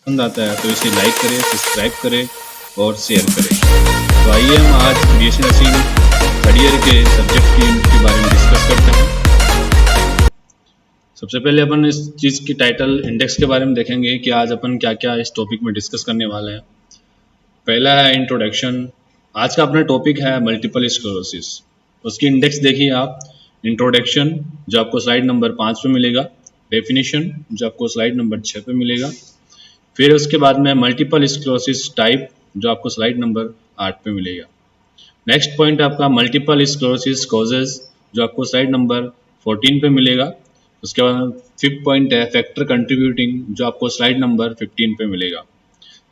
पसंद आता है तो इसे लाइक करें, सब्सक्राइब करें और शेयर करें। तो आइए हम आज बीएससी नर्सिंग थर्ड ईयर के सब्जेक्ट के बारे में डिस्कस करते हैं। सबसे पहले अपन इस चीज़ की टाइटल इंडेक्स के बारे में देखेंगे कि आज अपन क्या क्या इस टॉपिक में डिस्कस करने वाले हैं। पहला है इंट्रोडक्शन। आज का अपना टॉपिक है मल्टीपल स्क्लेरोसिस। उसकी इंडेक्स देखिए आप। इंट्रोडक्शन जो आपको स्लाइड नंबर 5 पे मिलेगा, डेफिनेशन जो आपको स्लाइड नंबर 6 पे मिलेगा, फिर उसके बाद में मल्टीपल स्क्लेरोसिस टाइप जो आपको स्लाइड नंबर 8 पे मिलेगा। नेक्स्ट पॉइंट आपका मल्टीपल स्क्लेरोसिस कॉजेज जो आपको स्लाइड नंबर 14 पे मिलेगा। उसके बाद फिफ्थ पॉइंट है फैक्टर कंट्रीब्यूटिंग जो आपको स्लाइड नंबर 15 पे मिलेगा।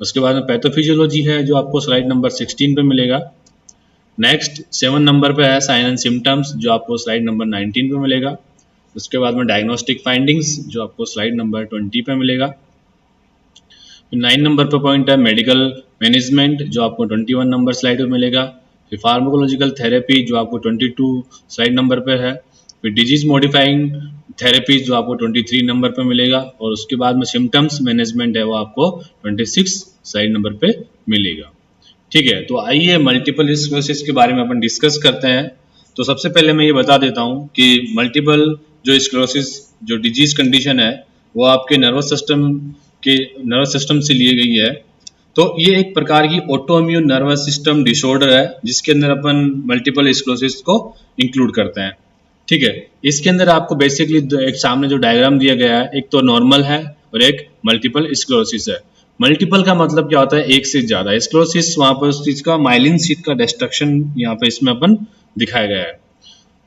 उसके बाद में पैथोफिजियोलॉजी है जो आपको स्लाइड नंबर 16 पे मिलेगा। नेक्स्ट 7 नंबर पे है साइन एंड सिम्टम्स जो आपको स्लाइड नंबर 19 पे मिलेगा। उसके बाद में डायग्नोस्टिक फाइंडिंग्स जो आपको स्लाइड नंबर 20 पे मिलेगा। 9 नंबर पर पॉइंट है मेडिकल मैनेजमेंट जो आपको 21 नंबर स्लाइड पे मिलेगा। फिर फार्माकोलॉजिकल थेरेपी जो आपको 22 स्लाइड नंबर पे है। फिर डिजीज मॉडिफाइंग थेरेपी जो आपको 23 नंबर पे मिलेगा। और उसके बाद में सिम्टम्स मैनेजमेंट है वो आपको 26 स्लाइड नंबर पे मिलेगा। ठीक है, तो आइए मल्टीपल स्क्लेरोसिस के बारे में अपन डिस्कस करते हैं। तो सबसे पहले मैं ये बता देता हूँ कि मल्टीपल जो स्क्लेरोसिस जो डिजीज कंडीशन है वो आपके नर्वस सिस्टम से ली गई है। तो ये एक प्रकार की ऑटोइम्यून नर्वस सिस्टम डिसऑर्डर है जिसके अंदर अपन मल्टीपल स्क्लेरोसिस को इंक्लूड करते हैं। ठीक है, इसके अंदर आपको बेसिकली एक सामने जो डायग्राम दिया गया है, एक तो नॉर्मल है और एक मल्टीपल स्क्लेरोसिस है। मल्टीपल का मतलब क्या होता है, एक से ज्यादा। स्क्लेरोसिस वहां पर उस चीज का माइलिन शीथ का डिस्ट्रक्शन यहाँ पे इसमें अपन दिखाया गया है।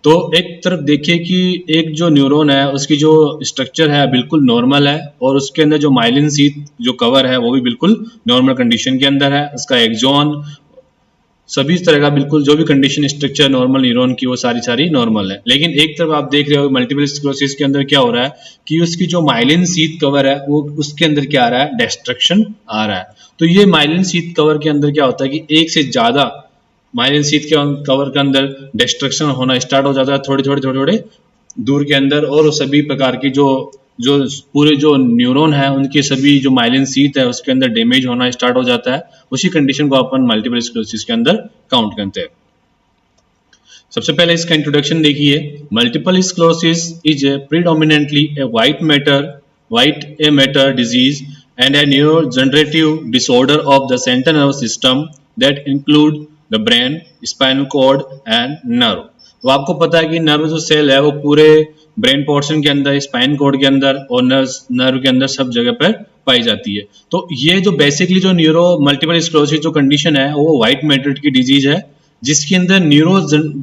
तो एक तरफ देखिए कि एक जो न्यूरॉन है उसकी जो स्ट्रक्चर है बिल्कुल नॉर्मल है और उसके अंदर जो माइलिन शीथ जो कवर है वो भी बिल्कुल नॉर्मल कंडीशन के अंदर है। उसका एक्सॉन सभी तरह का बिल्कुल जो भी कंडीशन स्ट्रक्चर नॉर्मल न्यूरॉन की वो सारी नॉर्मल है। लेकिन एक तरफ आप देख रहे हो मल्टीपल स्क्लेरोसिस के अंदर क्या हो रहा है कि उसकी जो माइलिन शीथ कवर है वो उसके अंदर क्या आ रहा है, डिस्ट्रक्शन आ रहा है। तो ये माइलिन शीथ कवर के अंदर क्या होता है कि एक से ज्यादा माइलिन शीथ के कवर के अंदर डिस्ट्रक्शन होना स्टार्ट हो जाता है थोड़े दूर के अंदर। और सभी प्रकार की जो पूरे जो न्यूरॉन है उनके सभी जो माइलिन शीथ है उसके अंदर डैमेज होना स्टार्ट हो जाता है। उसी कंडीशन को अपन मल्टीपल स्क्लेरोसिस के अंदर काउंट करते हैं। सबसे पहले इसका इंट्रोडक्शन देखिए। Multiple sclerosis is A predominantly A white matter disease and a neurodegenerative disorder of the central nervous system that include the brain, spinal cord and nerve। तो आपको पता है कि नर्व जो सेल है वो पूरे ब्रेन पोर्शन के अंदर, स्पाइन कोड के अंदर और नर्व के अंदर सब जगह पर पाई जाती है। तो ये जो बेसिकली जो न्यूरो मल्टीपल स्क्लेरोसिस जो कंडीशन है वो व्हाइट मैटर की डिजीज है जिसके अंदर न्यूरो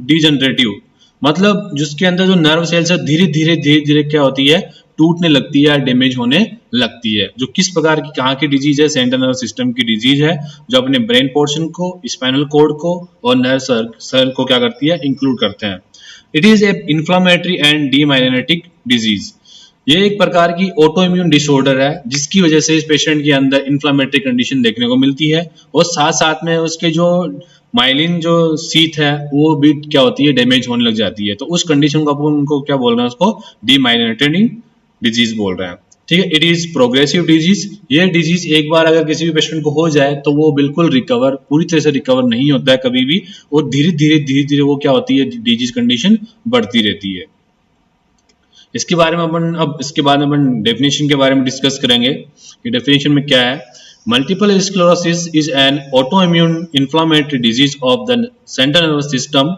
डिजेनरेटिव मतलब जिसके अंदर जो नर्व सेल्स है धीरे धीरे क्या होती है, टूटने लगती है, डैमेज होने लगती है। जो किस प्रकार की कहाँ की डिजीज है, सेंट्रल नर्वस सिस्टम की डिजीज है जो अपने ब्रेन पोर्शन को, स्पाइनल कोड को और नर्व सेल को क्या करती है, इंक्लूड करते हैं। It is a inflammatory and demyelinating disease. ये एक प्रकार की ऑटो इम्यून डिसऑर्डर है जिसकी वजह से इस पेशेंट के अंदर इंफ्लामेटरी कंडीशन देखने को मिलती है और साथ साथ में उसके जो माइलिन जो शीथ है वो भी क्या होती है, डैमेज होने लग जाती है। तो उस कंडीशन को अपन उनको क्या बोल रहे हैं, उसको डीमाइलिनेटेड डिजीज बोल रहे हैं। ठीक है, इट इज प्रोग्रेसिव डिजीज। ये डिजीज एक बार अगर किसी भी पेशेंट को हो जाए तो वो बिल्कुल पूरी तरह से रिकवर नहीं होता है कभी भी, और धीरे धीरे वो क्या होती है, डिजीज कंडीशन बढ़ती रहती है। इसके बारे में अपन डेफिनेशन के बारे में डिस्कस करेंगे कि डेफिनेशन में क्या है। Multiple sclerosis is an autoimmune inflammatory disease of the central nervous system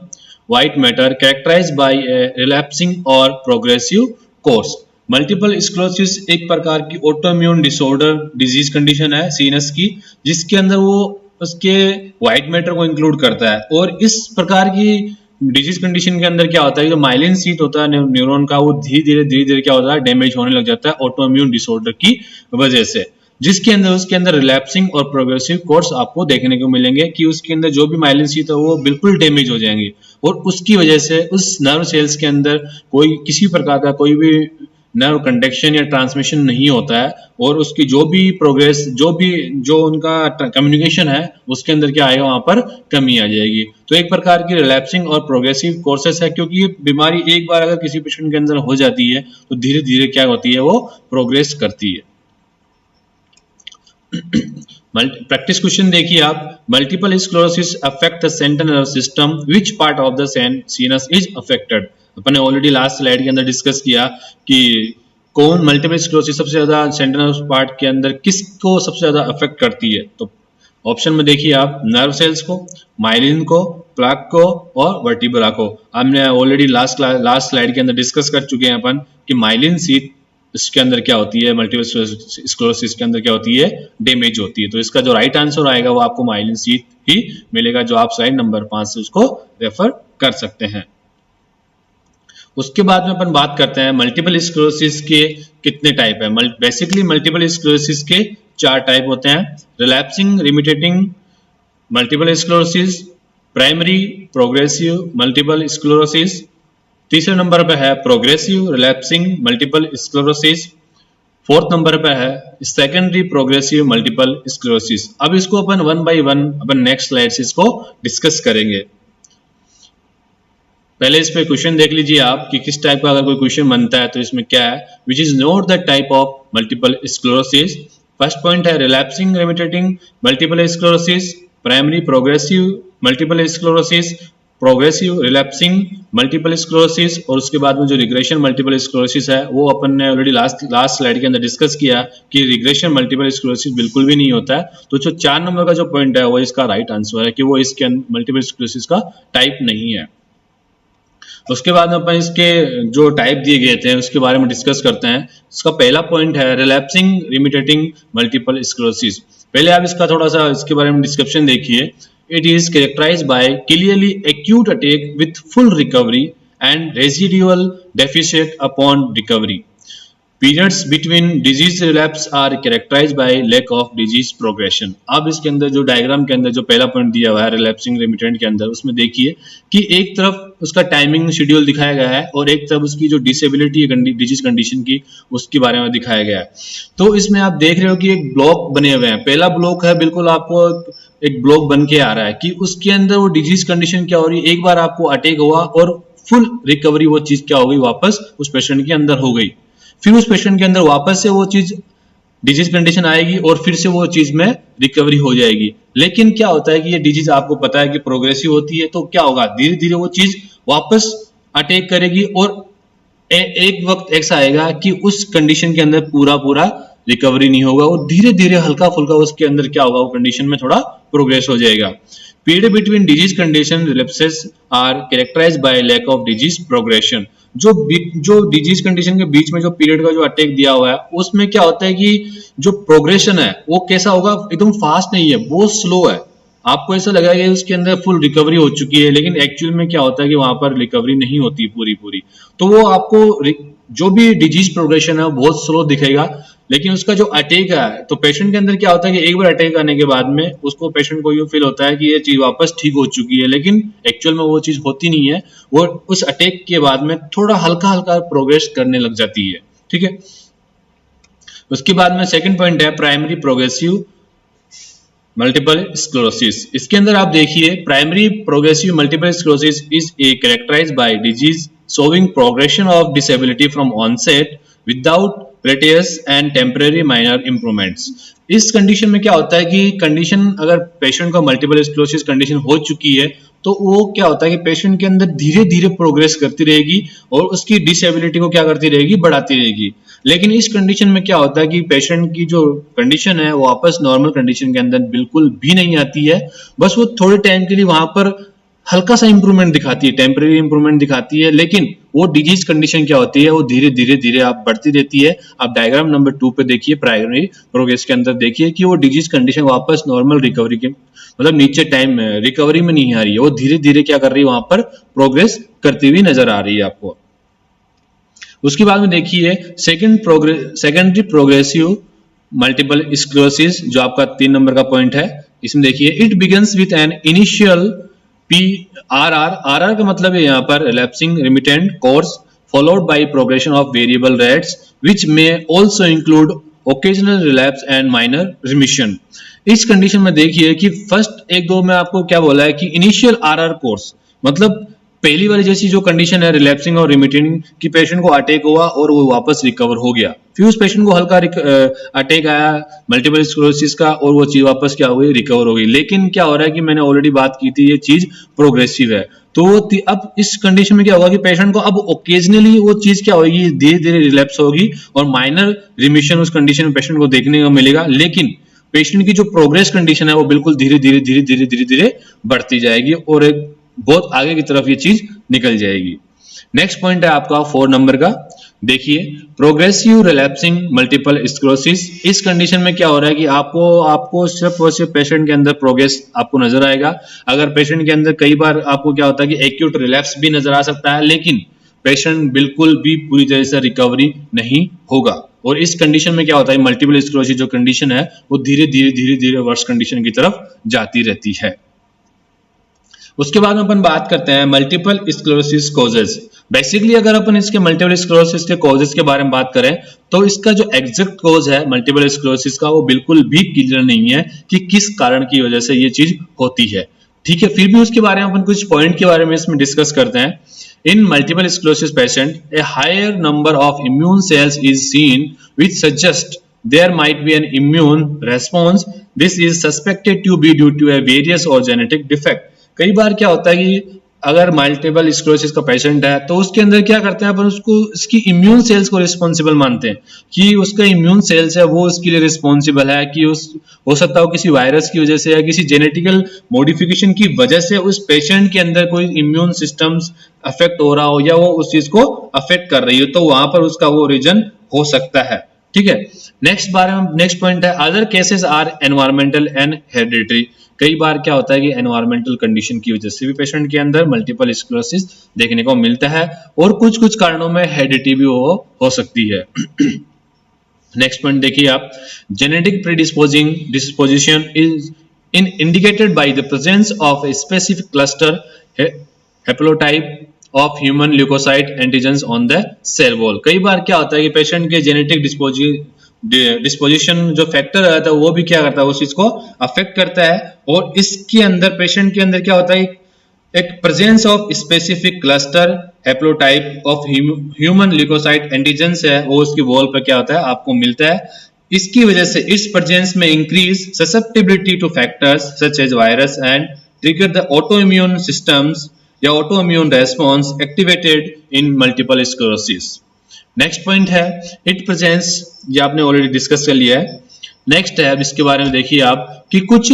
white matter characterized by a relapsing और प्रोग्रेसिव कोर्स। मल्टीपल स्क्लेरोसिस एक प्रकार की ऑटोइम्यून डिसऑर्डर डिजीज कंडीशन है सीनस की जिसके अंदर वो उसके व्हाइट मैटर को इंक्लूड करता है। और इस प्रकार की डिजीज कंडीशन के अंदर क्या होता है, जो माइलिन शीथ होता है न्यूरॉन का वो धीरे धीरे क्या होता है, डैमेज होने लग जाता है ऑटोइम्यून डिसऑर्डर की वजह से, जिसके अंदर उसके अंदर रिलैप्सिंग और प्रोग्रेसिव कोर्स आपको देखने को मिलेंगे कि उसके अंदर जो भी माइलिन शीथ है वो बिल्कुल डैमेज हो जाएंगे और उसकी वजह से उस नर्व सेल्स के अंदर कोई किसी प्रकार का कोई भी नर्व कंडक्शन या ट्रांसमिशन नहीं होता है और उसकी जो भी प्रोग्रेस जो उनका कम्युनिकेशन है उसके अंदर क्या आएगा, वहां पर कमी आ जाएगी। तो एक प्रकार की रिलैप्सिंग और प्रोग्रेसिव कोर्सेस है क्योंकि ये बीमारी एक बार अगर किसी पेशेंट के अंदर हो जाती है तो धीरे धीरे क्या होती है, वो प्रोग्रेस करती है। प्रैक्टिस क्वेश्चन देखिए आप, multiple sclerosis affect the central nervous system, which part of the CNS is affected. अपन ने ऑलरेडी लास्ट स्लाइड के अंदर डिस्कस किया कि कौन मल्टीपल स्क्लेरोसिस सबसे ज्यादा सेंट्रल नर्वस पार्ट के अंदर किसको सबसे ज्यादा अफेक्ट करती है। तो ऑप्शन में देखिए आप, नर्व सेल्स को, माइलिन को, प्लाक को और वर्टिब्रा को। हमने ऑलरेडी लास्ट स्लाइड के अंदर डिस्कस कर चुके हैं अपन कि माइलिन शीथ इसके अंदर क्या होती है, मल्टीपल स्क्लेरोसिस के अंदर क्या होती है, डैमेज होती है। तो इसका जो राइट आंसर आएगा वो आपको माइलिन शीथ ही मिलेगा, जो आप स्लाइड नंबर 5 से उसको रेफर कर सकते हैं। उसके बाद में अपन बात करते हैं मल्टीपल स्क्लेरोसिस के कितने टाइप है। बेसिकली मल्टीपल स्क्लेरोसिस के 4 टाइप होते हैं, relapsing remitting multiple sclerosis, primary progressive multiple sclerosis, तीसरे नंबर पे है progressive relapsing multiple sclerosis, fourth number पे है सेकेंडरी प्रोग्रेसिव मल्टीपल स्क्लेरोसिस। अब इसको अपन 1 बाय 1 अपन नेक्स्ट स्लाइड से इसको डिस्कस करेंगे। पहले इस पे क्वेश्चन देख लीजिए आप कि किस टाइप का अगर कोई क्वेश्चन बनता है तो इसमें क्या है, which is not the type of multiple sclerosis. First point है relapsing remitting multiple sclerosis, primary progressive multiple sclerosis, progressive relapsing multiple sclerosis, और उसके बाद में जो रिग्रेशन मल्टीपल स्क्लेरोसिस है वो अपन ने ऑलरेडी लास्ट स्लाइड के अंदर डिस्कस किया कि रिग्रेशन मल्टीपल स्क्लेरोसिस बिल्कुल भी नहीं होता है। तो जो 4 नंबर का जो पॉइंट है वो इसका राइट आंसर है कि वो इसके मल्टीपल स्क्लेरोसिस का टाइप नहीं है। उसके बाद में अपन इसके जो टाइप दिए गए थे उसके बारे में डिस्कस करते हैं। इसका पहला पॉइंट है रिलैप्सिंग रिमिटेटिंग मल्टीपल स्क्लेरोसिस। पहले आप इसका थोड़ा सा इसके बारे में डिस्क्रिप्शन देखिए। It is characterized by clearly acute attack with full recovery and residual deficit upon recovery. Periods between disease relapse are characterized by lack of disease progression. अब इसके अंदर जो डायग्राम के अंदर जो पहला पॉइंट दिया हुआ है रिलैप्सिंग रिमिटेंट के अंदर, उसमें देखिए कि एक तरफ उसका टाइमिंग शेड्यूल दिखाया गया है और एक तरफ उसकी जो डिसेबिलिटी डिजीज कंडीशन की उसके बारे में दिखाया गया है। तो इसमें आप देख रहे हो कि एक ब्लॉक बने हुए हैं। पहला ब्लॉक है, बिल्कुल आपको एक ब्लॉक बन के आ रहा है कि उसके अंदर वो डिजीज कंडीशन क्या हो रही है। एक बार आपको अटैक हुआ और फुल रिकवरी वो चीज क्या हो गई, वापस उस पेशेंट के अंदर हो गई। फिर उस पेशेंट के अंदर वापस से वो चीज डिजीज कंडीशन आएगी और फिर से वो चीज में रिकवरी हो जाएगी। लेकिन क्या होता है कि ये डिजीज आपको पता है कि प्रोग्रेसिव होती है, तो क्या होगा, धीरे धीरे वो चीज वापस अटैक करेगी और एक वक्त ऐसा आएगा कि उस कंडीशन के अंदर पूरा रिकवरी नहीं होगा और धीरे धीरे हल्का फुल्का उसके अंदर क्या होगा, वो कंडीशन में थोड़ा प्रोग्रेस हो जाएगा। Period between disease condition relapses are characterised by lack of disease progression. जो डिजीज कंडीशन के बीच में जो पीरियड का जो अटैक दिया हुआ है उसमें क्या होता है कि जो प्रोग्रेशन है वो कैसा होगा, एकदम फास्ट नहीं है, बहुत स्लो है। आपको ऐसा लगेगा कि उसके अंदर फुल रिकवरी हो चुकी है, लेकिन एक्चुअल में क्या होता है कि वहां पर रिकवरी नहीं होती पूरी। तो वो आपको जो भी डिजीज प्रोग्रेशन है बहुत स्लो दिखेगा, लेकिन उसका जो अटैक है तो पेशेंट के अंदर क्या होता है कि एक बार अटैक आने के बाद में उसको पेशेंट को यूं फील होता है कि ये चीज वापस ठीक हो चुकी है, लेकिन एक्चुअल में वो चीज होती नहीं है। वो उस अटैक के बाद में थोड़ा हल्का प्रोग्रेस करने लग जाती है। ठीक है, उसके बाद में सेकंड पॉइंट है प्राइमरी प्रोग्रेसिव मल्टीपल स्क्लेरोसिस। इसके अंदर आप देखिए primary progressive multiple sclerosis is a characterized by disease showing progression of disability from onset without previous and temporary minor improvements। इस कंडीशन में क्या होता है कि कंडीशन अगर पेशेंट का मल्टीपल स्क्लेरोसिस कंडीशन हो चुकी है तो वो क्या होता है कि पेशेंट के अंदर धीरे धीरे प्रोग्रेस करती रहेगी और उसकी डिसेबिलिटी को क्या करती रहेगी, बढ़ाती रहेगी। लेकिन इस कंडीशन में क्या होता है कि पेशेंट की जो कंडीशन है वो वापस नॉर्मल कंडीशन के अंदर बिल्कुल भी नहीं आती है, बस वो थोड़े टाइम के लिए वहां पर हल्का सा इंप्रूवमेंट दिखाती है, टेम्परेरी इंप्रूवमेंट दिखाती है, लेकिन वो डिजीज कंडीशन क्या होती है, वो धीरे धीरे आप बढ़ती रहती है। आप डायग्राम नंबर 2 पे देखिए, प्राइमरी प्रोग्रेस के अंदर देखिए कि वो डिजीज कंडीशन वापस नॉर्मल रिकवरी के मतलब नीचे टाइम में रिकवरी में नहीं आ रही है, वो धीरे धीरे क्या कर रही है, वहां पर प्रोग्रेस करती हुई नजर आ रही है आपको। उसके बाद में देखिए सेकेंडरी प्रोग्रेसिव मल्टीपल स्क्लेरोसिस, जो आपका 3 नंबर का पॉइंट है। इसमें देखिए it begins with an initial RR का मतलब है यहाँ पर relapsing remitting course followed by progression of variable rates which may also include occasional relapse and minor remission. इस कंडीशन में देखिए कि फर्स्ट 1-2 में आपको क्या बोला है कि इनिशियल RR कोर्स मतलब पहली वाली जैसी जो कंडीशन है रिलैप्सिंग और रिमिटिंग कि पेशेंट को अटैक हुआ और वो वापस रिकवर हो गया, फिर उस पेशेंट को हल्का अटैक आया मल्टीपल स्क्लेरोसिस का और वो चीज वापस क्या हो गई, रिकवर हो गई। लेकिन क्या हो रहा है कि मैंने ऑलरेडी बात की थी, ये चीज प्रोग्रेसिव है। तो अब इस कंडीशन में क्या होगा कि पेशेंट को अब ओकेजनली वो चीज क्या होगी, धीरे धीरे रिलैप्स होगी और माइनर रिमिशन उस कंडीशन में पेशेंट को देखने को मिलेगा। लेकिन पेशेंट की जो प्रोग्रेस कंडीशन है वो बिल्कुल धीरे धीरे धीरे धीरे धीरे धीरे बढ़ती जाएगी और एक बहुत आगे की तरफ ये चीज निकल जाएगी। नेक्स्ट पॉइंट है आपका 4 नंबर का, देखिए प्रोग्रेसिव रिलैप्सिंग मल्टीपल स्क्लेरोसिस। इस कंडीशन में क्या हो रहा है कि आपको सिर्फ और सिर्फ पेशेंट के अंदर प्रोग्रेस आपको नजर आएगा। अगर पेशेंट के अंदर कई बार आपको क्या होता है कि एक्यूट रिलैप्स भी नजर आ सकता है, लेकिन पेशेंट बिल्कुल भी पूरी तरह से रिकवरी नहीं होगा। और इस कंडीशन में क्या होता है, मल्टीपल स्क्लेरोसिस जो कंडीशन है वो धीरे धीरे धीरे धीरे वर्स कंडीशन की तरफ जाती रहती है। उसके बाद में अपन बात करते हैं मल्टीपल स्क्लेरोसिस कॉजेज। बेसिकली अगर अपन इसके मल्टीपल स्क्लेरोसिस के कॉजेज के बारे में बात करें तो इसका जो एग्जैक्ट कॉज है मल्टीपल स्क्लेरोसिस का वो बिल्कुल भी क्लियर नहीं है कि किस कारण की वजह से ये चीज होती है। ठीक है, फिर भी उसके बारे में अपन कुछ पॉइंट के बारे में इसमें डिस्कस करते हैं। In multiple sclerosis patient, a higher number of immune cells is seen, which suggests there might be an immune response. This is suspected to be due to a various or genetic defect. कई बार क्या होता है कि अगर multiple sclerosis का patient है तो उसके अंदर क्या करते हैं अपन, उसको इसकी इम्यून सेल्स को रिस्पॉन्सिबल मानते हैं कि उसका इम्यून सेल्स है वो उसके लिए रिस्पॉन्सिबल है, कि उस हो सकता हो किसी वायरस की वजह से या किसी जेनेटिकल मॉडिफिकेशन की वजह से उस पेशेंट के अंदर कोई इम्यून सिस्टम्स अफेक्ट हो रहा हो या वो उस चीज को अफेक्ट कर रही हो, तो वहां पर उसका वो रीजन हो सकता है। ठीक है, नेक्स्ट पॉइंट है other cases are environmental and hereditary. कई बार क्या होता है कि एनवायरमेंटल कंडीशन की वजह से भी पेशेंट के अंदर मल्टीपल स्क्लेरोसिस देखने को मिलता है और कुछ कारणों में हेरिडिटी भी हो सकती है। नेक्स्ट पॉइंट देखिए आप, genetic predisposing disposition is indicated by the presence of a specific cluster haplotype of human leukocyte antigens on the cell wall. कई बार क्या होता है कि पेशेंट के जेनेटिक डिस्पोजिशन जो फैक्टर रहता है वो भी क्या करता है, उस चीज को अफेक्ट करता है। और इसके अंदर पेशेंट के अंदर क्या होता है, एक presence of specific cluster haplotype of human leukocyte antigens है वो उसकी वॉल पर क्या होता है आपको मिलता है। इसकी वजह से इस प्रेजेंस में increase susceptibility to factors such as virus and trigger the autoimmune systems या autoimmune response activated in multiple sclerosis. Next point है इट प्रेजेंस, ये आपने ऑलरेडी डिस्कस कर लिया है। नेक्स्ट है, अब इसके बारे में देखिए आप कि कुछ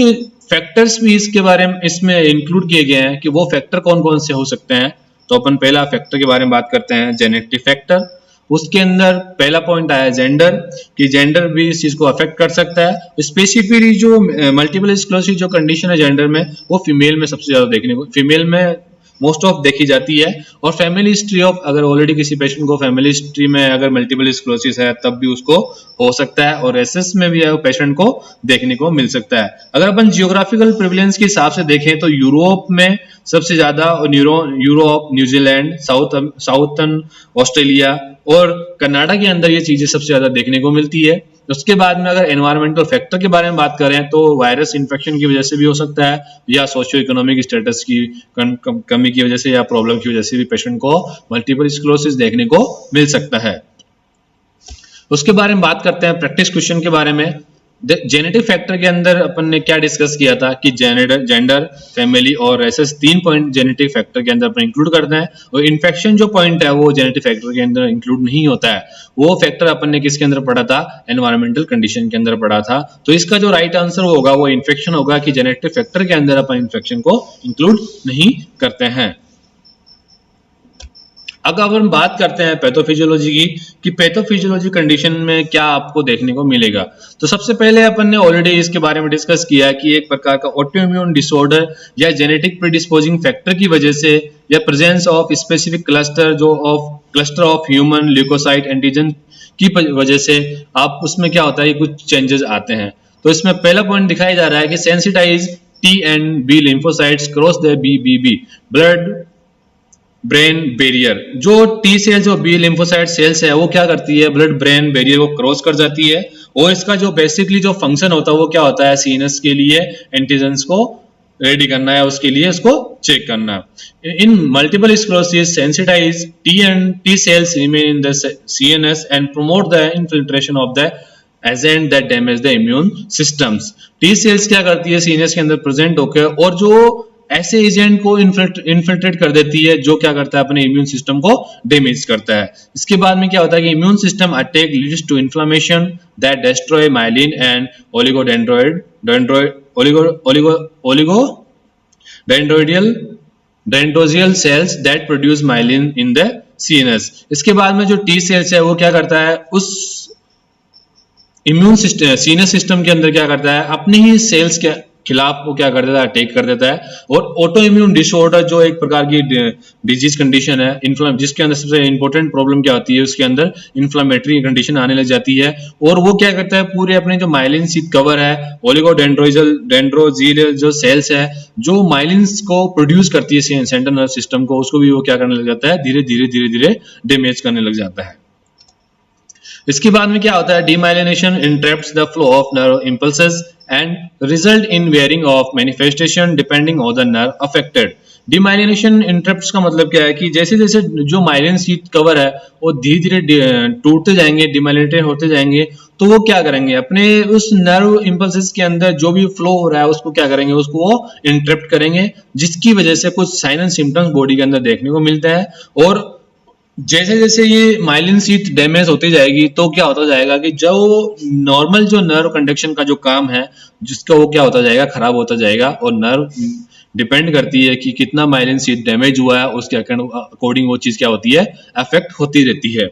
फैक्टर्स भी इसके बारे में इसमें इंक्लूड किए गए हैं कि वो फैक्टर कौन कौन से हो सकते हैं। तो अपन पहला फैक्टर के बारे में बात करते हैं, जेनेटिक फैक्टर। उसके अंदर पहला पॉइंट आया जेंडर, कि जेंडर भी इस चीज को अफेक्ट कर सकता है। स्पेसिफिकली जो मल्टीपल स्क्लेरोसिस जो कंडीशन है जेंडर में वो फीमेल में सबसे ज्यादा देखने को, फीमेल में मोस्ट ऑफ देखी जाती है। और फैमिली हिस्ट्री ऑफ, अगर ऑलरेडी किसी पेशेंट को फैमिली हिस्ट्री में अगर मल्टीपल स्क्लेरोसिस है तब भी उसको हो सकता है, और एसएस में भी पेशेंट को देखने को मिल सकता है। अगर अपन जियोग्राफिकल प्रिविलेंस के हिसाब से देखें तो यूरोप में सबसे ज्यादा, यूरोप, न्यूजीलैंड, साउथर्न ऑस्ट्रेलिया और कनाडा के अंदर ये चीजें सबसे ज्यादा देखने को मिलती है। उसके बाद में अगर एनवायरमेंटल फैक्टर के बारे में बात करें तो वायरस इन्फेक्शन की वजह से भी हो सकता है, या सोशियो इकोनॉमिक स्टेटस की कमी की वजह से या प्रॉब्लम की वजह से भी पेशेंट को मल्टीपल स्क्लेरोसिस देखने को मिल सकता है। उसके बारे में बात करते हैं प्रैक्टिस क्वेश्चन के बारे में। जेनेटिक फैक्टर के अंदर अपन ने क्या डिस्कस किया था कि जेंडर, फैमिली और एसएस 3 पॉइंट जेनेटिक फैक्टर के अंदर अपन इंक्लूड करते हैं, और इन्फेक्शन जो पॉइंट है वो जेनेटिक फैक्टर के अंदर इंक्लूड नहीं होता है। वो फैक्टर अपन ने किसके अंदर पढ़ा था, एनवायरमेंटल कंडीशन के अंदर पढ़ा था। तो इसका जो राइट आंसर होगा वो इन्फेक्शन होगा, कि जेनेटिक फैक्टर के अंदर अपन इन्फेक्शन को इंक्लूड नहीं करते हैं। अगर अपन बात करते हैं पैथोफिजियोलॉजी की, कि पैथोफिजियोलॉजी कंडीशन में क्या आपको देखने को मिलेगा, तो सबसे पहले अपन ने ऑलरेडी इसके बारे में डिस्कस किया कि एक प्रकार का ऑटोइम्यून डिसऑर्डर या जेनेटिक प्रीडिस्पोजिंग फैक्टर की वजह से या presence of specific cluster of human leukocyte antigen की वजह से आप उसमें क्या होता है कुछ चेंजेस आते हैं। तो इसमें पहला पॉइंट दिखाया जा रहा है कि sensitize T and B lymphocytes cross the BBB blood brain barrier. जो टी सेल्स और बी लिम्फोसाइट सेल्स है वो क्या करती है, ब्लड ब्रेन बैरियर को क्रॉस कर जाती है, और इसका जो बेसिकली जो फंक्शन होता है वो क्या होता है, सीएनएस के लिए एंटीजेंस को रेडी करना है, उसके लिए उसको चेक करना है। In multiple sclerosis sensitize T cells remain in the CNS and promote the infiltration of the agent that damage the immune systems। T cells क्या करती है, सीएनएस के अंदर प्रेजेंट होकर और जो ऐसे एजेंट को इन्फिल्ट्रेट कर देती है जो क्या करता है, अपने इम्यून सिस्टम को डैमेज करता है। इसके बाद में क्या होता है कि immune system attack leads to inflammation that destroy myelin and dendroglial cells that produce myelin in the CNS. इसके बाद में जो टी सेल्स है वो क्या करता है, उस इम्यून सिस्टम सीएनएस सिस्टम के अंदर क्या करता है, अपने ही सेल्स के खिलाफ वो क्या कर देता है, अटैक कर देता है। और ऑटो इम्यून डिसऑर्डर जो एक प्रकार की डिजीज कंडीशन है, जिसके अंदर सबसे इंपॉर्टेंट प्रॉब्लम क्या होती है, उसके अंदर इन्फ्लेमेटरी कंडीशन आने लग जाती है। और वो क्या करता है, पूरे अपने जो माइलिन शीथ कवर है, ओलिगोडेंड्रोजियल जो सेल्स है जो माइलिन्स को प्रोड्यूस करती है सेंट्रल नर्वस सिस्टम को, उसको भी वो क्या करने लग जाता है, धीरे धीरे डैमेज करने लग जाता है। इसके बाद में क्या होता है, demyelination interrupts the flow of nerve impulses and result in wearing of manifestation depending on the nerve affected. Demyelination interrupts का मतलब क्या है कि जैसे जैसे जो माइलिन शीथ कवर है वो धीरे धीरे टूटते जाएंगे, डीमाइलिनेटेड होते जाएंगे, तो वो क्या करेंगे, अपने उस नर्व इंपल्सेस के अंदर जो भी फ्लो हो रहा है उसको क्या करेंगे, उसको वो इंटरप्ट करेंगे, जिसकी वजह से कुछ साइन एंड सिम्टम्स बॉडी के अंदर देखने को मिलता है। और जैसे जैसे ये माइलिन शीथ डैमेज होती जाएगी तो क्या होता जाएगा कि जो नॉर्मल जो नर्व कंडक्शन का जो काम है जिसका वो क्या होता जाएगा, खराब होता जाएगा। और नर्व डिपेंड करती है कि कितना माइलिन शीथ डैमेज हुआ है, उसके अकॉर्डिंग वो चीज क्या होती है, अफेक्ट होती रहती है।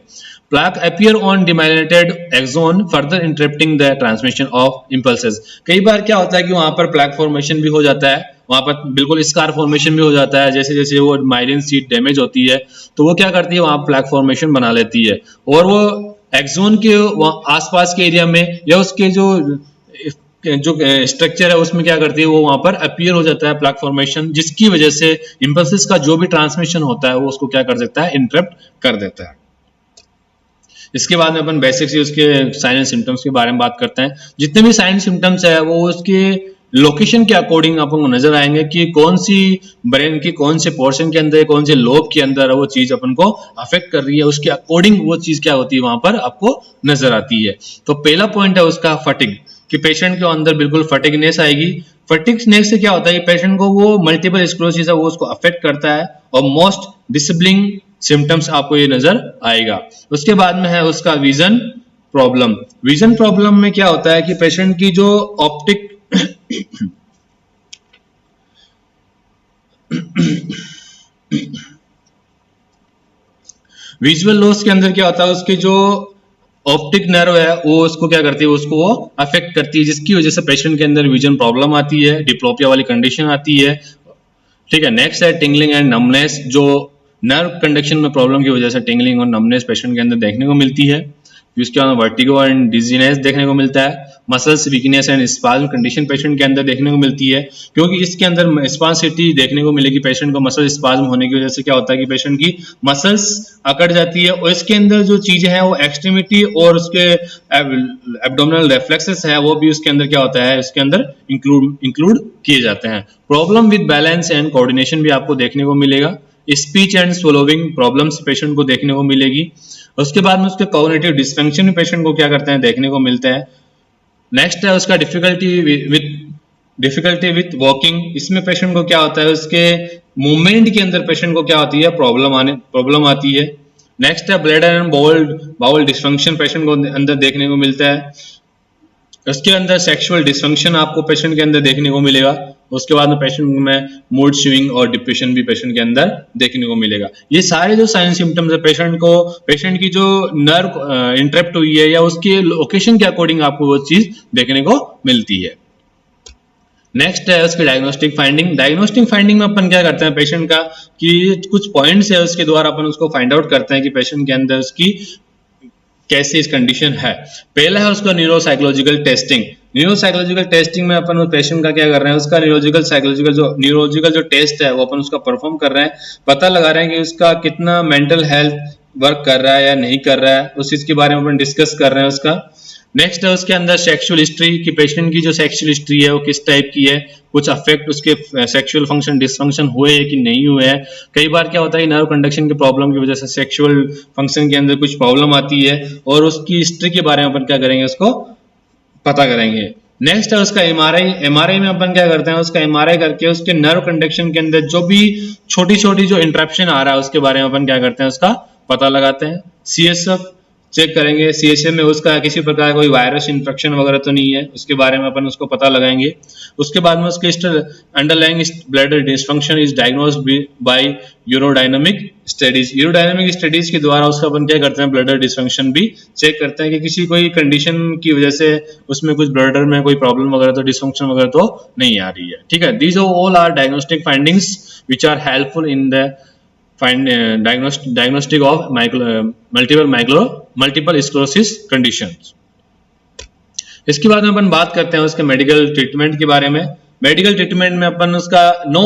Plaque appear on demyelinated axon, further interrupting the transmission of impulses। कई बार क्या होता है कि वहां पर प्लैक फॉर्मेशन भी हो जाता है, वहां पर बिल्कुल स्कार फॉर्मेशन भी हो जाता है। जैसे जैसे वो माइलिन शीथ डैमेज होती है तो वो क्या करती है, वहां प्लैक फॉर्मेशन बना लेती है। और वो एक्सोन के आसपास के एरिया में या उसके जो स्ट्रक्चर है उसमें क्या करती है, वो वहां पर अपीयर हो जाता है प्लैक फॉर्मेशन, जिसकी वजह से इंपल्सेस का जो भी ट्रांसमिशन होता है वो उसको क्या कर देता है, इंटरप्ट कर देता है। इसके बाद में अपन बेसिक से उसके साइन एंड सिम्टम्स के बारे में बात करते हैं। जितने भी साइन सिम्टम्स है वो उसके लोकेशन के अकॉर्डिंग अपन को नजर आएंगे कि कौन सी ब्रेन की कौन से पोर्शन के अंदर, कौन से लोब के अंदर वो चीज अपन को अफेक्ट कर रही है, उसके अकॉर्डिंग वो चीज क्या होती है वहां पर आपको नजर आती है। तो पहला पॉइंट है उसका फटिग, कि पेशेंट के अंदर बिल्कुल फटिगनेस आएगी। फटिगनेस से क्या होता है कि पेशेंट को वो मल्टीपल स्क्लेरोसिस है वो उसको अफेक्ट करता है और मोस्ट डिसेबलिंग सिम्टम्स आपको ये नजर आएगा। उसके बाद में है उसका विजन प्रॉब्लम। विजन प्रॉब्लम में क्या होता है कि पेशेंट की जो ऑप्टिक विजुअल लॉस के अंदर क्या होता है, उसके जो ऑप्टिक नर्व है वो उसको क्या करती है, उसको वो अफेक्ट करती है, जिसकी वजह से पेशेंट के अंदर विजन प्रॉब्लम आती है, डिप्लोपिया वाली कंडीशन आती है। ठीक है, नेक्स्ट है टिंगलिंग एंड नमनेस, जो नर्व कंडक्शन में प्रॉब्लम की वजह से टिंगलिंग और नमनेस पेशेंट के अंदर देखने को मिलती है। इसके बाद वर्टिगो एंड डिजीनेस देखने को मिलता है। Muscles weakness and spasm condition patient के अंदर देखने को मिलती है, क्योंकि इसके अंदर स्पॉन्सिटी देखने को मिलेगी पेशेंट को। मसल स्पाज्म होने की वजह से क्या होता है कि पेशेंट की मसल्स अकड़ जाती है और इसके अंदर जो चीजें हैं वो एक्सट्रीमिटी और उसके एब्डोमिनल रिफ्लेक्सेस है वो भी उसके अंदर क्या होता है, उसके अंदर इंक्लूड किए जाते हैं। Problem with balance and coordination भी आपको देखने को मिलेगा। स्पीच एंड स्वलोविंग प्रॉब्लम्स पेशेंट को देखने को मिलेगी। उसके बाद में उसके कॉग्निटिव डिसफंक्शन पेशेंट को क्या करते हैं, देखने को मिलता है। नेक्स्ट है उसका डिफिकल्टी विथ वॉकिंग। इसमें पेशेंट को क्या होता है, उसके मूवमेंट के अंदर पेशेंट को क्या होती है, प्रॉब्लम आती है। नेक्स्ट है bladder and bowel dysfunction patient को अंदर देखने को मिलता है। उसके अंदर सेक्सुअल डिसफंक्शन आपको पेशेंट के अंदर देखने को मिलेगा। उसके बाद में पेशेंट में मूड स्विंग और डिप्रेशन भी पेशेंट के अंदर देखने को मिलेगा। ये सारे जो साइन सिम्टम्स है पेशेंट की जो नर्व इंटरप्ट हुई है या उसके लोकेशन के अकॉर्डिंग आपको वो चीज देखने को मिलती है। नेक्स्ट है उसकी डायग्नोस्टिक फाइंडिंग। डायग्नोस्टिक फाइंडिंग में अपन क्या करते हैं, पेशेंट का कि कुछ पॉइंट्स है उसके द्वारा अपन उसको फाइंड आउट करते हैं कि पेशेंट के अंदर उसकी कैसी इस कंडीशन है। पहला है उसका न्यूरोसाइकोलॉजिकल टेस्टिंग। न्यूरोसाइकोलॉजिकल टेस्टिंग में अपन उस पेशेंट का क्या कर रहे हैं, उसका न्यूरोलॉजिकल जो टेस्ट है वो अपन उसका परफॉर्म कर रहे हैं, पता लगा रहे हैं कि उसका कितना मेंटल हेल्थ वर्क कर रहा है या नहीं कर रहा है, उस चीज के बारे में अपन डिस्कस कर रहे हैं उसका। नेक्स्ट है उसके अंदर सेक्सुअल हिस्ट्री, कि पेशेंट की जो सेक्सुअल हिस्ट्री है वो किस टाइप की है, कुछ अफेक्ट उसके सेक्सुअल फंक्शन डिसफंक्शन हुए है कि नहीं हुए है। कई बार क्या होता है नर्व कंडक्शन के प्रॉब्लम की वजह से सेक्सुअल फंक्शन के अंदर कुछ प्रॉब्लम आती है, और उसकी हिस्ट्री के बारे में अपन क्या करेंगे, उसको पता करेंगे। नेक्स्ट है उसका एमआरआई। एमआरआई में अपन क्या करते हैं, उसका एमआरआई करके उसके नर्व कंडक्शन के अंदर जो भी छोटी छोटी जो इंटरप्शन आ रहा है उसके बारे में अपन क्या करते हैं, उसका पता लगाते हैं। सीएसएफ चेक करेंगे, सीएचएम में उसका किसी प्रकार कोई वायरस इन्फेक्शन वगैरह तो नहीं है, उसके बारे में अपन उसको पता लगाएंगे। उसके बाद में उसके underlying bladder dysfunction is diagnosed bye urodynamic studies. Urodynamic studies के द्वारा उसका अपन क्या करते हैं, ब्लडर डिसफंक्शन भी चेक करते हैं कि किसी कोई कंडीशन की वजह से उसमें कुछ ब्लडर में कोई प्रॉब्लम वगैरह तो डिसफंक्शन वगैरह तो नहीं आ रही है। ठीक है, these all are diagnostic findings which are helpful in the diagnostic of multiple sclerosis conditions। इसके बाद में अपन बात करते हैं उसके मेडिकल ट्रीटमेंट के बारे में। मेडिकल ट्रीटमेंट में अपन उसका no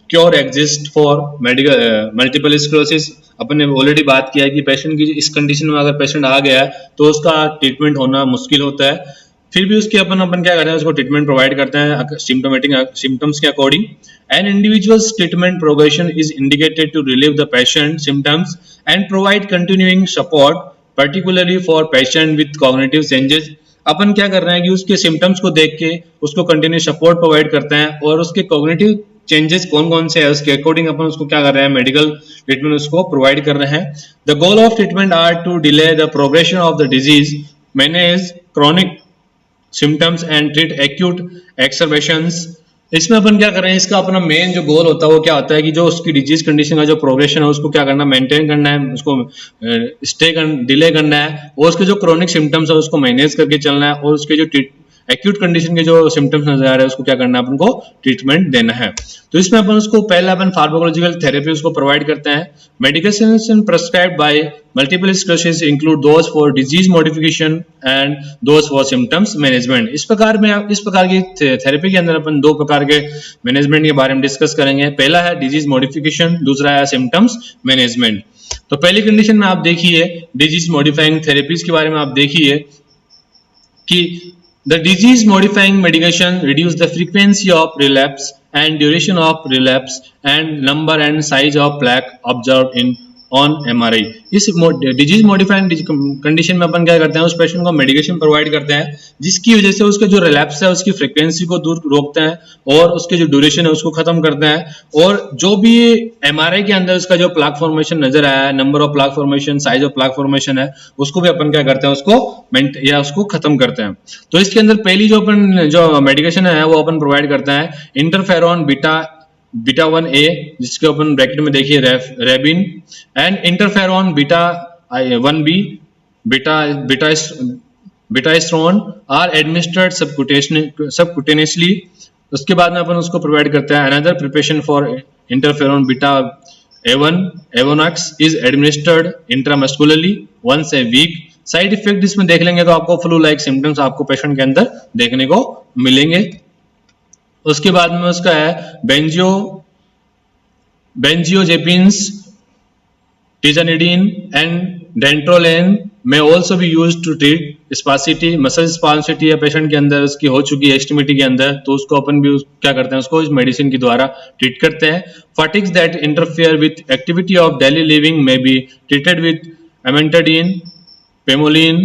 cure exist for multiple sclerosis. अपन ने ऑलरेडी बात किया है कि पेशेंट की इस कंडीशन में अगर पेशेंट आ गया है तो उसका ट्रीटमेंट होना मुश्किल होता है, फिर भी उसके अपन क्या करते हैं, उसको ट्रीटमेंट प्रोवाइड करते हैं सिम्टम्स के according. An individuals treatment progression is indicated to relieve the patient symptoms and provide continuing support particularly for patient with cognitive changes. अपन क्या कर रहे हैं कि उसके सिम्टम्स को देख के उसको कंटिन्यू सपोर्ट प्रोवाइड करते हैं, और उसके कॉग्निटिव चेंजेस कौन कौन से है उसके अकॉर्डिंग अपन उसको क्या कर रहे हैं, मेडिकल ट्रीटमेंट उसको प्रोवाइड कर रहे हैं। The goal of treatment are to delay the progression of the disease, manage chronic symptoms and treat acute exacerbations. इसमें अपन क्या कर रहे हैं, इसका अपना मेन जो गोल होता है वो क्या होता है कि जो उसकी डिजीज कंडीशन का जो प्रोग्रेशन है उसको क्या करना, मेंटेन करना है, उसको डिले करना है, और उसके जो क्रोनिक सिम्टम्स है उसको मैनेज करके चलना है, और उसके जो एक्यूट कंडीशन के जो सिम्टम्स नजर आ रहे हैं उसको क्या करना है, अपन को ट्रीटमेंट देना है। तो इसमें अपन उसको पहले अपन फार्माकोलॉजिकल थेरेपी उसको प्रोवाइड करते हैं। Medication prescribed bye multiple sclerosis include those for disease modification and those for symptoms management. इस प्रकार की थेरेपी के अंदर अपन दो प्रकार के मैनेजमेंट के बारे में डिस्कस करेंगे। पहला है डिजीज मॉडिफिकेशन, दूसरा है सिम्टम्स मैनेजमेंट। तो पहली कंडीशन में आप देखिए डिजीज मॉडिफाइंग थेरेपीज के बारे में आप देखिए कि the disease modifying medication reduce the frequency of relapse and duration of relapse and number and size of plaque observed in on MRI। इस डिजीज मॉडिफाइंग कंडीशन में अपन क्या करते हैं, उस पेशेंट को मेडिकेशन प्रोवाइड करते हैं जिसकी वजह से उसके जो रिलैप्स है उसकी फ्रीक्वेंसी को दूर रोकते हैं और उसके जो ड्यूरेशन है उसको खत्म करते हैं, और जो भी MRI के अंदर उसका जो प्लाक फॉर्मेशन नजर आया है, number of plaque formation, size of plaque formation है, उसको भी अपन क्या करते हैं, उसको खत्म करते हैं। तो इसके अंदर पहली जो मेडिकेशन है वो अपन प्रोवाइड करते हैं इंटरफेरॉन बीटा 1A, जिसके अपन ब्रैकेट में देखिए रेबिन, and interferon beta 1B Betaseron are administered subcutaneously. उसके बाद में अपन उसको प्रोवाइड करते हैं another preparation for interferon beta Avonex is administered intramuscularly once a week. Side effect इसमें देख लेंगे तो आपको फ्लू लाइक सिम्टम्स आपको पेशेंट के अंदर देखने को मिलेंगे। उसके बाद में उसका है बेंजियोजेपिन्स, टिजानिडीन एंड डेंट्रोलेन में ऑल्सो भी used to treat spasticity, muscle spasticity है पेशेंट के अंदर उसकी हो चुकी है एक्सट्रीमिटी के अंदर, तो उसको अपन भी क्या करते हैं, उसको इस मेडिसिन के द्वारा ट्रीट करते हैं। Fatigues that interfere with activity of daily living may be treated with amantadine, pemoline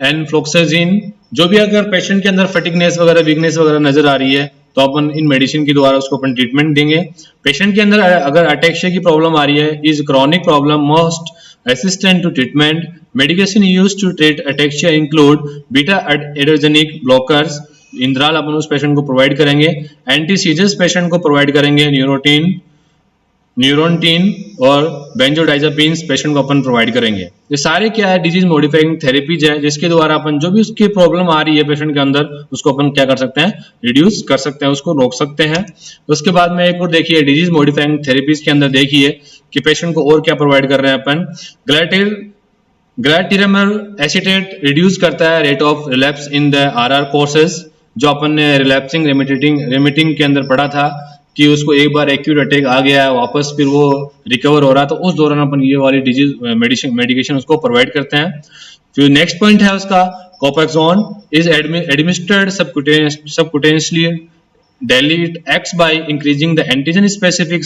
and fluoxetine. जो भी अगर पेशेंट के अंदर फटिगनेस वगैरह, वीकनेस वगैरह नजर आ रही है तो अपन इन मेडिसिन के द्वारा उसको अपन ट्रीटमेंट देंगे। पेशेंट के अंदर अगर अटैक्सिया की प्रॉब्लम आ रही है, is chronic problem most assistant to treatment. Medication used to treat ataxia include beta adrenergic blockers, Inderal अपन उस पेशेंट को प्रोवाइड करेंगे। एंटी सीजर्स पेशेंट को प्रोवाइड करेंगे न्यूरोंटीन और बेंजोडाइजापिन्स पेशेंट को अपन प्रोवाइड करेंगे। ये सारे क्या है, डिजीज मॉडिफाइंग थेरेपीज है, जिसके द्वारा अपन जो भी उसकी प्रॉब्लम आ रही है पेशेंट के अंदर उसको अपन क्या कर सकते हैं, रिड्यूस कर सकते हैं, उसको रोक सकते हैं। उसके बाद में एक और देखिए डिजीज मॉडिफाइंग थेरेपीज के अंदर देखिए कि पेशेंट को और क्या प्रोवाइड कर रहे हैं अपन। ग्लैटिरमर एसीटेट रिड्यूस करता है rate of relapse in the RR courses, जो अपन ने रिलैप्सिंग रेमिटिंग के अंदर पढ़ा था कि उसको एक बार एक्यूट अटैक आ गया है वापस फिर वो रिकवर हो रहा है, तो उस दौरान अपन ये वाली डिजीज मेडिकेशन उसको प्रोवाइड करते हैं। फिर नेक्स्ट पॉइंट है उसका Copaxone is administered subcutaneously daily. It acts by increasing the antigen specific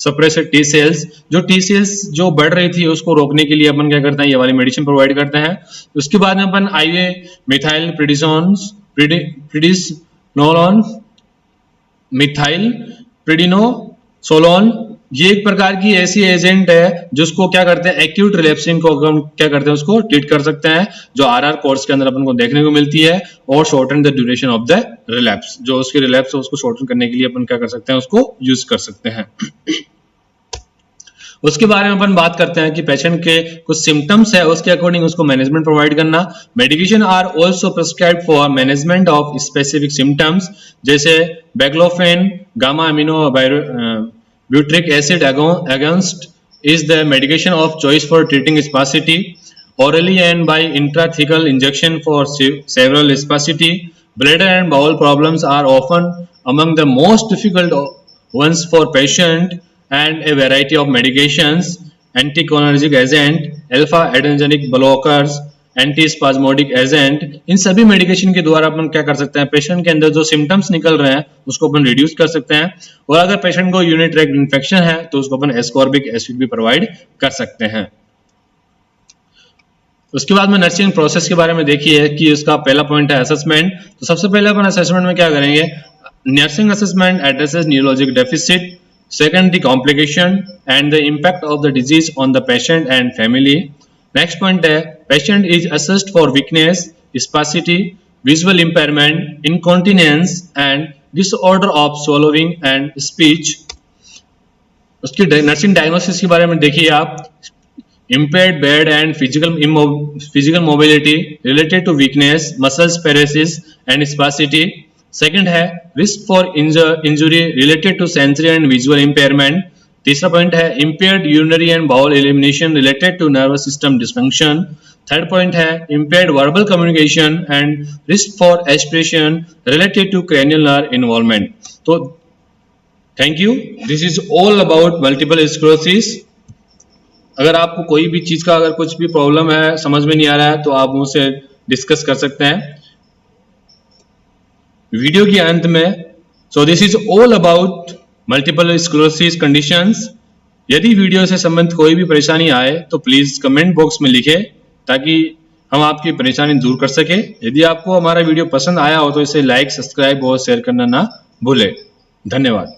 suppressor T cells. जो T cells जो बढ़ रही थी उसको रोकने के लिए अपन क्या करते हैं, ये वाली मेडिसिन प्रोवाइड करते हैं. उसके बाद में अपन IV मिथाइल प्रिडिनोलोन, मिथाइल प्रिडिनोसोलोन, ये एक प्रकार की ऐसी एजेंट है जिसको क्या करते हैं, एक्यूट रिलैप्सिंग को हम क्या करते हैं, उसको ट्रीट कर सकते हैं, जो RR कोर्स के अंदर अपन को देखने को मिलती है, और shorten the duration of the relapse, जो उसकी रिलैप्स है उसको शॉर्टन करने के लिए अपन क्या कर सकते हैं, उसको यूज कर सकते हैं. उसके बारे में अपन बात करते हैं कि पेशेंट के कुछ सिम्टम्स है उसके अकॉर्डिंग उसको मैनेजमेंट प्रोवाइड करना. Medication are also prescribed for management of specific symptoms, जैसे baclofen, gamma amino butyric acid agonist is the medication of choice for treating spasticity. Orally and by intrathecal injection for several spasticity. Bladder and bowel problems are often among the most difficult ones for patient, and a variety of medications, anticholinergic agent, alpha adrenergic blockers, antispasmodic agent, इन सभी medication के द्वारा अपन क्या कर सकते हैं, patient के अंदर जो सिम्टम्स निकल रहे हैं उसको अपन रिड्यूस कर सकते हैं. और अगर पेशेंट को यूरिनरी ट्रैक्ट इन्फेक्शन है तो उसको अपन एस्कॉर्बिक एसिड भी प्रोवाइड कर सकते हैं. उसके बाद में नर्सिंग प्रोसेस के बारे में देखिए कि उसका पहला पॉइंट है असेसमेंट. तो सबसे पहले अपन असेसमेंट में क्या करेंगे, nursing assessment addresses neurologic deficit, second the complication and the impact of the disease on the patient and family. Next point है patient is assessed for weakness, spasticity, visual impairment, incontinence and disorder of swallowing and speech. उसकी nursing diagnosis के बारे में देखिए आप, impaired bed and physical mobility related to weakness, muscles paralysis and spasticity. Second है risk for injury related to sensory and visual impairment. तीसरा point है impaired urinary and bowel elimination related to nervous system dysfunction. Third point है impaired verbal communication and risk for aspiration related to cranial nerve involvement. तो thank you, this is all about multiple sclerosis. अगर आपको कोई भी चीज का अगर कुछ भी प्रॉब्लम है, समझ में नहीं आ रहा है, तो आप मुझसे डिस्कस कर सकते हैं वीडियो के अंत में. So this is all about multiple sclerosis conditions. यदि वीडियो से संबंधित कोई भी परेशानी आए तो प्लीज कमेंट बॉक्स में लिखें ताकि हम आपकी परेशानी दूर कर सके. यदि आपको हमारा वीडियो पसंद आया हो तो इसे लाइक, सब्सक्राइब और शेयर करना ना भूलें. धन्यवाद.